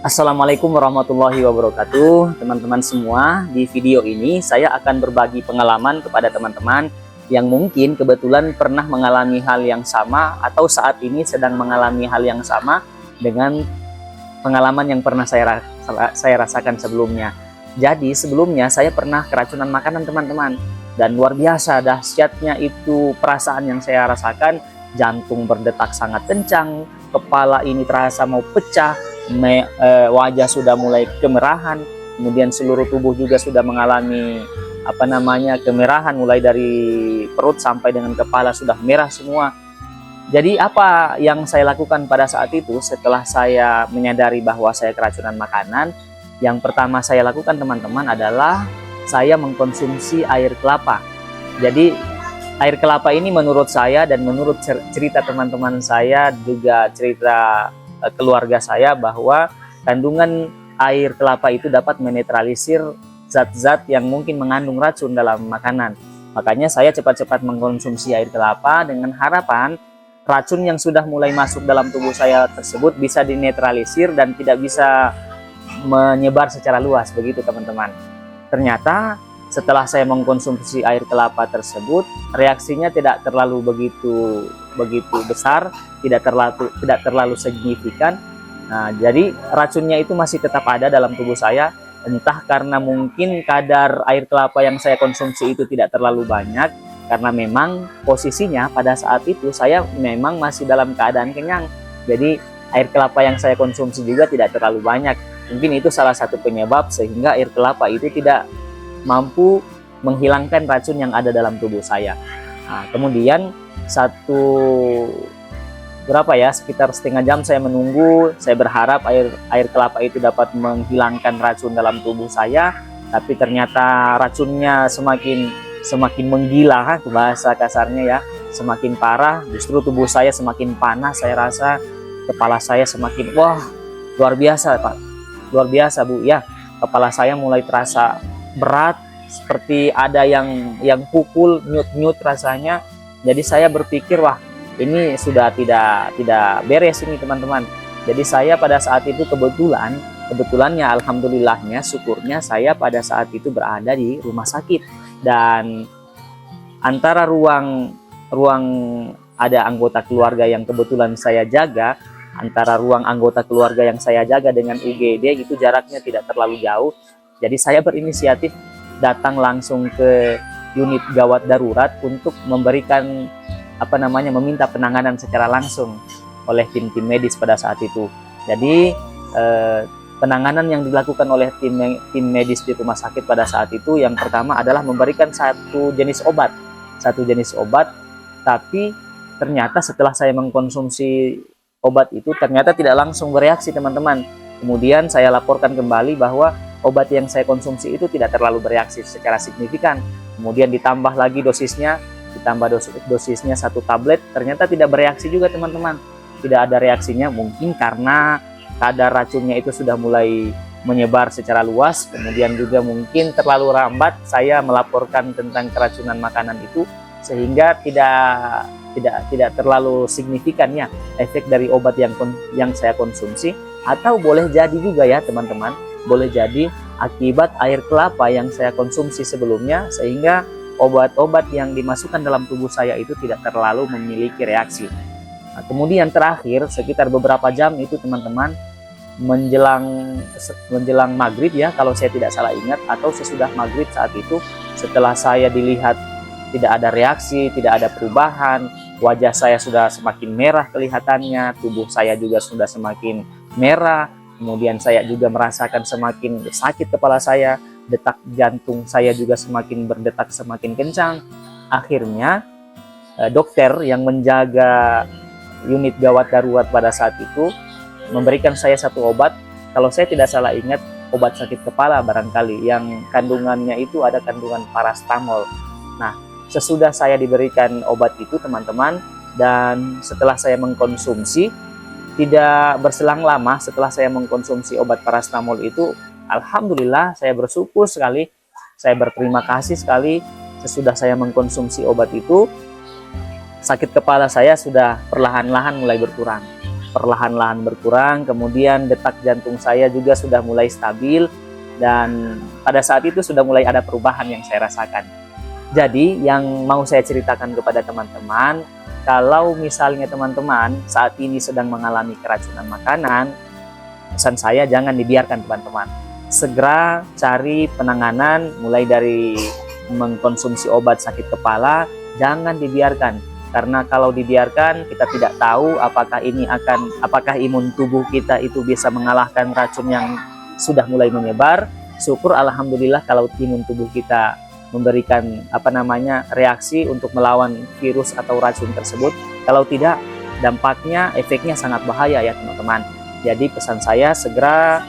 Assalamualaikum warahmatullahi wabarakatuh, teman-teman semua. Di video ini saya akan berbagi pengalaman kepada teman-teman yang mungkin kebetulan pernah mengalami hal yang sama atau saat ini sedang mengalami hal yang sama dengan pengalaman yang pernah saya rasakan sebelumnya. Jadi sebelumnya saya pernah keracunan makanan, teman-teman, dan luar biasa dahsyatnya itu perasaan yang saya rasakan. Jantung berdetak sangat kencang, kepala ini terasa mau pecah, wajah sudah mulai kemerahan, kemudian seluruh tubuh juga sudah mengalami kemerahan, mulai dari perut sampai dengan kepala sudah merah semua. Jadi apa yang saya lakukan pada saat itu setelah saya menyadari bahwa saya keracunan makanan? Yang pertama saya lakukan, teman-teman, adalah saya mengkonsumsi air kelapa. Jadi air kelapa ini menurut saya dan menurut cerita teman-teman saya, juga cerita keluarga saya, bahwa kandungan air kelapa itu dapat menetralisir zat-zat yang mungkin mengandung racun dalam makanan. Makanya saya cepat-cepat mengkonsumsi air kelapa dengan harapan racun yang sudah mulai masuk dalam tubuh saya tersebut bisa dinetralisir dan tidak bisa menyebar secara luas, begitu teman-teman. Ternyata setelah saya mengkonsumsi air kelapa tersebut, reaksinya tidak terlalu begitu besar, tidak terlalu signifikan. Nah, jadi racunnya itu masih tetap ada dalam tubuh saya. Entah karena mungkin kadar air kelapa yang saya konsumsi itu tidak terlalu banyak, karena memang posisinya pada saat itu saya memang masih dalam keadaan kenyang. Jadi air kelapa yang saya konsumsi juga tidak terlalu banyak. Mungkin itu salah satu penyebab sehingga air kelapa itu tidak mampu menghilangkan racun yang ada dalam tubuh saya. Nah, kemudian sekitar setengah jam saya menunggu. Saya berharap air kelapa itu dapat menghilangkan racun dalam tubuh saya, tapi ternyata racunnya semakin menggila, bahasa kasarnya ya, semakin parah. Justru tubuh saya semakin panas, saya rasa kepala saya semakin luar biasa, Pak. Luar biasa, Bu, ya. Kepala saya mulai terasa berat, seperti ada yang pukul, nyut rasanya. Jadi saya berpikir, wah, ini sudah tidak beres ini, teman-teman. Jadi saya pada saat itu kebetulannya alhamdulillahnya, syukurnya saya pada saat itu berada di rumah sakit, dan antara ruang ada anggota keluarga yang kebetulan saya jaga, antara ruang anggota keluarga yang saya jaga dengan UGD itu jaraknya tidak terlalu jauh. Jadi saya berinisiatif datang langsung ke unit gawat darurat untuk memberikan meminta penanganan secara langsung oleh tim medis pada saat itu. Jadi penanganan yang dilakukan oleh tim medis di rumah sakit pada saat itu, yang pertama adalah memberikan satu jenis obat, tapi ternyata setelah saya mengkonsumsi obat itu ternyata tidak langsung bereaksi, teman-teman. Kemudian saya laporkan kembali bahwa obat yang saya konsumsi itu tidak terlalu bereaksi secara signifikan. Kemudian ditambah lagi dosisnya, satu tablet, ternyata tidak bereaksi juga, teman-teman. Tidak ada reaksinya, mungkin karena kadar racunnya itu sudah mulai menyebar secara luas. Kemudian juga mungkin terlalu lambat saya melaporkan tentang keracunan makanan itu, sehingga tidak terlalu signifikan ya efek dari obat yang saya konsumsi. Atau boleh jadi juga ya, teman-teman, boleh jadi akibat air kelapa yang saya konsumsi sebelumnya, sehingga obat-obat yang dimasukkan dalam tubuh saya itu tidak terlalu memiliki reaksi. Nah, kemudian terakhir sekitar beberapa jam itu, teman-teman, menjelang maghrib ya, kalau saya tidak salah ingat, atau sesudah maghrib saat itu, setelah saya dilihat tidak ada reaksi, tidak ada perubahan, wajah saya sudah semakin merah kelihatannya, tubuh saya juga sudah semakin merah. Kemudian saya juga merasakan semakin sakit kepala saya, detak jantung saya juga semakin berdetak semakin kencang. Akhirnya dokter yang menjaga unit gawat darurat pada saat itu memberikan saya satu obat, kalau saya tidak salah ingat obat sakit kepala barangkali, yang kandungannya itu ada kandungan parastamol. Nah, sesudah saya diberikan obat itu, teman-teman, dan setelah saya mengkonsumsi, tidak berselang lama setelah saya mengkonsumsi obat parastamol itu, alhamdulillah saya bersyukur sekali, saya berterima kasih sekali. Sesudah saya mengkonsumsi obat itu, sakit kepala saya sudah perlahan-lahan mulai berkurang. perlahan-lahan berkurang, kemudian detak jantung saya juga sudah mulai stabil, dan pada saat itu sudah mulai ada perubahan yang saya rasakan. Jadi yang mau saya ceritakan kepada teman-teman, kalau misalnya teman-teman saat ini sedang mengalami keracunan makanan, pesan saya jangan dibiarkan teman-teman. Segera cari penanganan, mulai dari mengkonsumsi obat sakit kepala, jangan dibiarkan. Karena kalau dibiarkan, kita tidak tahu apakah imun tubuh kita itu bisa mengalahkan racun yang sudah mulai menyebar. Syukur alhamdulillah kalau imun tubuh kita memberikan reaksi untuk melawan virus atau racun tersebut. Kalau tidak, dampaknya, efeknya sangat bahaya ya teman-teman. Jadi pesan saya, segera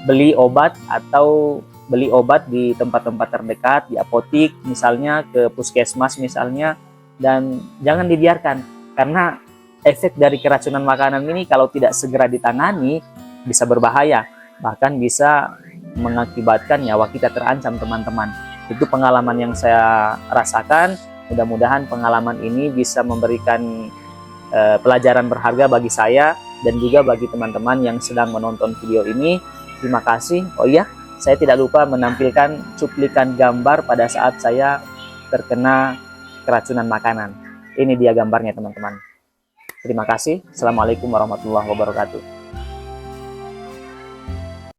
beli obat atau beli obat di tempat-tempat terdekat, di apotik misalnya, ke puskesmas misalnya, dan jangan dibiarkan, karena efek dari keracunan makanan ini kalau tidak segera ditangani bisa berbahaya, bahkan bisa mengakibatkan nyawa kita terancam teman-teman. Itu pengalaman yang saya rasakan. Mudah-mudahan pengalaman ini bisa memberikan pelajaran berharga bagi saya dan juga bagi teman-teman yang sedang menonton video ini. Terima kasih. Oh iya, saya tidak lupa menampilkan cuplikan gambar pada saat saya terkena keracunan makanan. Ini dia gambarnya teman-teman. Terima kasih. Assalamualaikum warahmatullahi wabarakatuh.